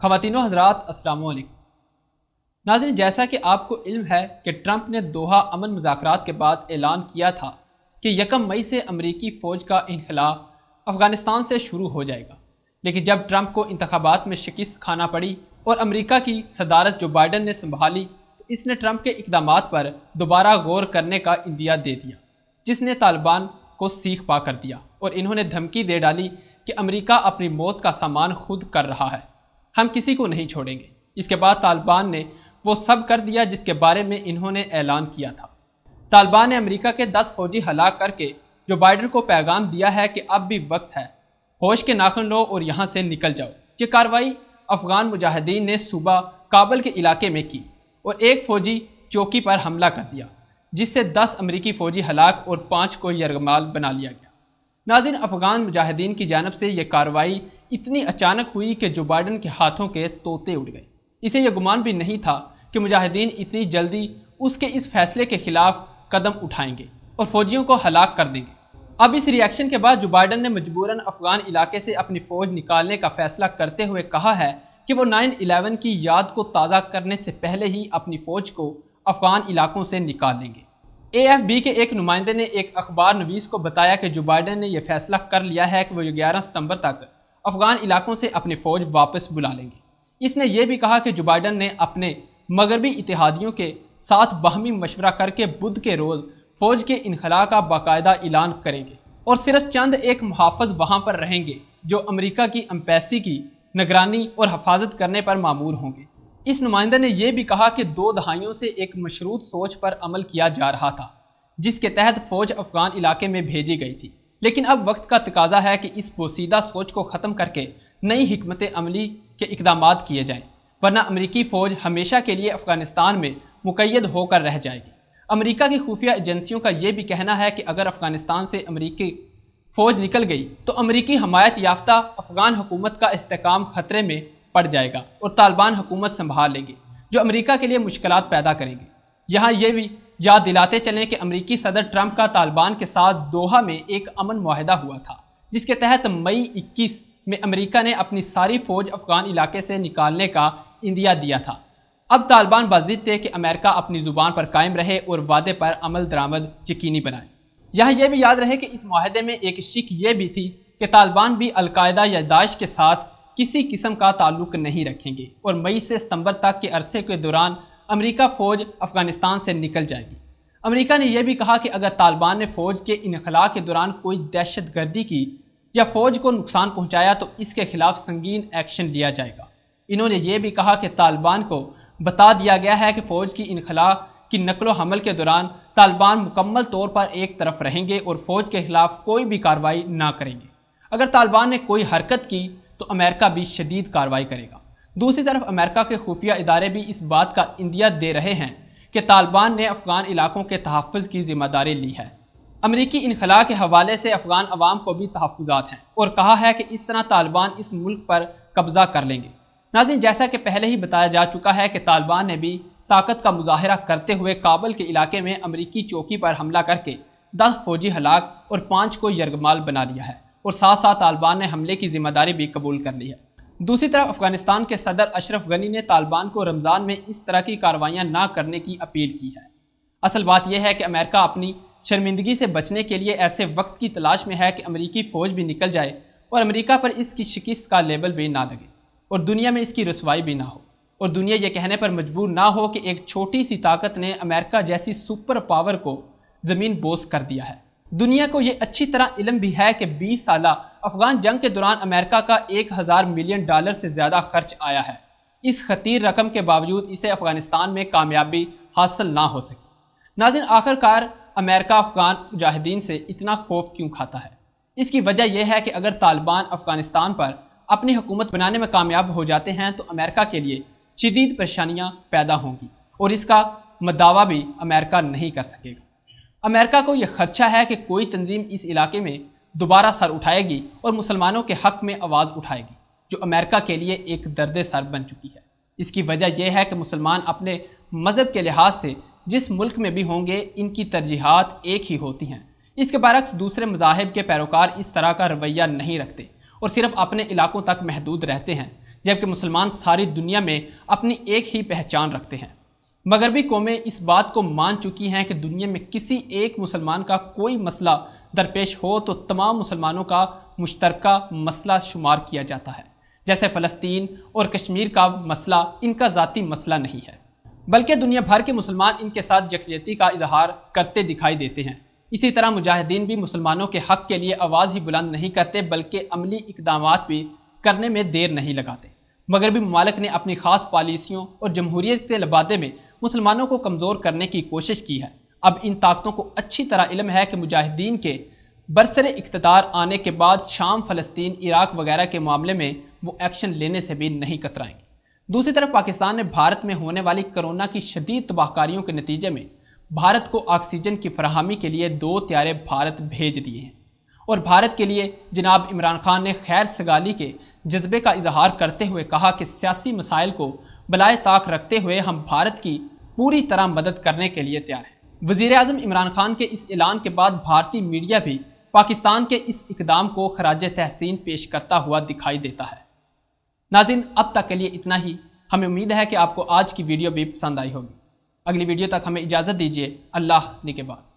خواتین و حضرات السلام علیکم۔ ناظرین، جیسا کہ آپ کو علم ہے کہ ٹرمپ نے دوحہ امن مذاکرات کے بعد اعلان کیا تھا کہ 1 مئی سے امریکی فوج کا انخلاء افغانستان سے شروع ہو جائے گا، لیکن جب ٹرمپ کو انتخابات میں شکست کھانا پڑی اور امریکہ کی صدارت جو بائیڈن نے سنبھالی تو اس نے ٹرمپ کے اقدامات پر دوبارہ غور کرنے کا عندیہ دے دیا، جس نے طالبان کو سیخ پا کر دیا اور انہوں نے دھمکی دے ڈالی کہ امریکہ اپنی موت کا سامان خود کر رہا ہے، ہم کسی کو نہیں چھوڑیں گے۔ اس کے بعد طالبان نے وہ سب کر دیا جس کے بارے میں انہوں نے اعلان کیا تھا۔ طالبان نے امریکہ کے 10 فوجی ہلاک کر کے جو بائیڈن کو پیغام دیا ہے کہ اب بھی وقت ہے، ہوش کے ناخن لو اور یہاں سے نکل جاؤ۔ یہ کارروائی افغان مجاہدین نے صوبہ کابل کے علاقے میں کی اور ایک فوجی چوکی پر حملہ کر دیا، جس سے 10 امریکی فوجی ہلاک اور 5 کو یرغمال بنا لیا گیا۔ ناظرین، افغان مجاہدین کی جانب سے یہ کارروائی اتنی اچانک ہوئی کہ جو بائیڈن کے ہاتھوں کے طوطے اڑ گئے۔ اسے یہ گمان بھی نہیں تھا کہ مجاہدین اتنی جلدی اس کے اس فیصلے کے خلاف قدم اٹھائیں گے اور فوجیوں کو ہلاک کر دیں گے۔ اب اس ری ایکشن کے بعد جو بائیڈن نے مجبوراً افغان علاقے سے اپنی فوج نکالنے کا فیصلہ کرتے ہوئے کہا ہے کہ وہ 9/11 کی یاد کو تازہ کرنے سے پہلے ہی اپنی فوج کو افغان علاقوں سے نکال لیں گے۔ AFB کے ایک نمائندے نے ایک اخبار نویس کو بتایا کہ جو بائیڈن نے یہ فیصلہ کر لیا ہے کہ وہ 11 ستمبر تک افغان علاقوں سے اپنی فوج واپس بلا لیں گے۔ اس نے یہ بھی کہا کہ جو بائیڈن نے اپنے مغربی اتحادیوں کے ساتھ باہمی مشورہ کر کے بدھ کے روز فوج کے انخلاء کا باقاعدہ اعلان کریں گے اور صرف چند ایک محافظ وہاں پر رہیں گے جو امریکہ کی ایمبیسی کی نگرانی اور حفاظت کرنے پر مامور ہوں گے۔ اس نمائندے نے یہ بھی کہا کہ 2 دہائیوں سے ایک مشروط سوچ پر عمل کیا جا رہا تھا جس کے تحت فوج افغان علاقے میں بھیجی گئی تھی، لیکن اب وقت کا تقاضا ہے کہ اس پوسیدہ سوچ کو ختم کر کے نئی حکمت عملی کے اقدامات کیے جائیں، ورنہ امریکی فوج ہمیشہ کے لیے افغانستان میں مقید ہو کر رہ جائے گی۔ امریکہ کی خفیہ ایجنسیوں کا یہ بھی کہنا ہے کہ اگر افغانستان سے امریکی فوج نکل گئی تو امریکی حمایت یافتہ افغان حکومت کا استحکام خطرے میں پڑ جائے گا اور طالبان حکومت سنبھال لیں گے، جو امریکہ کے لیے مشکلات پیدا کریں گے۔ یہاں یہ بھی یاد دلاتے چلیں کہ امریکی صدر ٹرمپ کا طالبان کے ساتھ دوحہ میں ایک امن معاہدہ ہوا تھا، جس کے تحت مئی 21 میں امریکہ نے اپنی ساری فوج افغان علاقے سے نکالنے کا عندیہ دیا تھا۔ اب طالبان باضد تھے کہ امریکہ اپنی زبان پر قائم رہے اور وعدے پر عمل درآمد یقینی بنائے۔ یہاں یہ بھی یاد رہے کہ اس معاہدے میں ایک شق یہ بھی تھی کہ طالبان بھی القاعدہ یا داعش کے ساتھ کسی قسم کا تعلق نہیں رکھیں گے اور مئی سے ستمبر تک کے عرصے کے دوران امریکہ فوج افغانستان سے نکل جائے گی۔ امریکہ نے یہ بھی کہا کہ اگر طالبان نے فوج کے انخلاء کے دوران کوئی دہشت گردی کی یا فوج کو نقصان پہنچایا تو اس کے خلاف سنگین ایکشن لیا جائے گا۔ انہوں نے یہ بھی کہا کہ طالبان کو بتا دیا گیا ہے کہ فوج کی انخلاء کی نقل و حمل کے دوران طالبان مکمل طور پر ایک طرف رہیں گے اور فوج کے خلاف کوئی بھی کارروائی نہ کریں گے۔ اگر طالبان نے کوئی حرکت کی تو امریکہ بھی شدید کارروائی کرے گا۔ دوسری طرف امریکہ کے خفیہ ادارے بھی اس بات کا عندیہ دے رہے ہیں کہ طالبان نے افغان علاقوں کے تحفظ کی ذمہ داری لی ہے۔ امریکی انخلاء کے حوالے سے افغان عوام کو بھی تحفظات ہیں اور کہا ہے کہ اس طرح طالبان اس ملک پر قبضہ کر لیں گے۔ ناظرین، جیسا کہ پہلے ہی بتایا جا چکا ہے کہ طالبان نے بھی طاقت کا مظاہرہ کرتے ہوئے کابل کے علاقے میں امریکی چوکی پر حملہ کر کے 10 فوجی ہلاک اور 5 کو یرغمال بنا لیا ہے اور ساتھ ساتھ طالبان نے حملے کی ذمہ داری بھی قبول کر لی ہے۔ دوسری طرف افغانستان کے صدر اشرف غنی نے طالبان کو رمضان میں اس طرح کی کارروائیاں نہ کرنے کی اپیل کی ہے۔ اصل بات یہ ہے کہ امریکہ اپنی شرمندگی سے بچنے کے لیے ایسے وقت کی تلاش میں ہے کہ امریکی فوج بھی نکل جائے اور امریکہ پر اس کی شکست کا لیبل بھی نہ لگے اور دنیا میں اس کی رسوائی بھی نہ ہو اور دنیا یہ کہنے پر مجبور نہ ہو کہ ایک چھوٹی سی طاقت نے امریکہ جیسی سپر پاور کو زمین بوس کر دیا ہے۔ دنیا کو یہ اچھی طرح علم بھی ہے کہ 20 سالہ افغان جنگ کے دوران امریکہ کا $1000 ملین سے زیادہ خرچ آیا ہے۔ اس خطیر رقم کے باوجود اسے افغانستان میں کامیابی حاصل نہ ہو سکی۔ ناظرین، آخر کار امریکہ افغان مجاہدین سے اتنا خوف کیوں کھاتا ہے؟ اس کی وجہ یہ ہے کہ اگر طالبان افغانستان پر اپنی حکومت بنانے میں کامیاب ہو جاتے ہیں تو امریکہ کے لیے شدید پریشانیاں پیدا ہوں گی اور اس کا مداوع بھی امریکہ نہیں کر سکے گا۔ امریکہ کو یہ خدشہ ہے کہ کوئی تنظیم اس علاقے میں دوبارہ سر اٹھائے گی اور مسلمانوں کے حق میں آواز اٹھائے گی، جو امریکہ کے لیے ایک درد سر بن چکی ہے۔ اس کی وجہ یہ ہے کہ مسلمان اپنے مذہب کے لحاظ سے جس ملک میں بھی ہوں گے ان کی ترجیحات ایک ہی ہوتی ہیں۔ اس کے برعکس دوسرے مذاہب کے پیروکار اس طرح کا رویہ نہیں رکھتے اور صرف اپنے علاقوں تک محدود رہتے ہیں، جبکہ مسلمان ساری دنیا میں اپنی ایک ہی پہچان رکھتے ہیں۔ مغربی قومیں اس بات کو مان چکی ہیں کہ دنیا میں کسی ایک مسلمان کا کوئی مسئلہ درپیش ہو تو تمام مسلمانوں کا مشترکہ مسئلہ شمار کیا جاتا ہے، جیسے فلسطین اور کشمیر کا مسئلہ ان کا ذاتی مسئلہ نہیں ہے، بلکہ دنیا بھر کے مسلمان ان کے ساتھ یکجہتی کا اظہار کرتے دکھائی دیتے ہیں۔ اسی طرح مجاہدین بھی مسلمانوں کے حق کے لیے آواز ہی بلند نہیں کرتے بلکہ عملی اقدامات بھی کرنے میں دیر نہیں لگاتے۔ مغربی ممالک نے اپنی خاص پالیسیوں اور جمہوریت کے لبادے میں مسلمانوں کو کمزور کرنے کی کوشش کی ہے۔ اب ان طاقتوں کو اچھی طرح علم ہے کہ مجاہدین کے برسر اقتدار آنے کے بعد شام، فلسطین، عراق وغیرہ کے معاملے میں وہ ایکشن لینے سے بھی نہیں کترائیں گے۔ دوسری طرف پاکستان نے بھارت میں ہونے والی کرونا کی شدید تباہ کاریوں کے نتیجے میں بھارت کو آکسیجن کی فراہمی کے لیے 2 طیارے بھارت بھیج دیے ہیں، اور بھارت کے لیے جناب عمران خان نے خیر سگالی کے جذبے کا اظہار کرتے ہوئے کہا کہ سیاسی مسائل کو بالائے طاق رکھتے ہوئے ہم بھارت کی پوری طرح مدد کرنے کے لیے تیار ہیں۔ وزیر اعظم عمران خان کے اس اعلان کے بعد بھارتی میڈیا بھی پاکستان کے اس اقدام کو خراج تحسین پیش کرتا ہوا دکھائی دیتا ہے۔ ناظرین، اب تک کے لیے اتنا ہی۔ ہمیں امید ہے کہ آپ کو آج کی ویڈیو بھی پسند آئی ہوگی۔ اگلی ویڈیو تک ہمیں اجازت دیجیے۔ اللہ نگہبان۔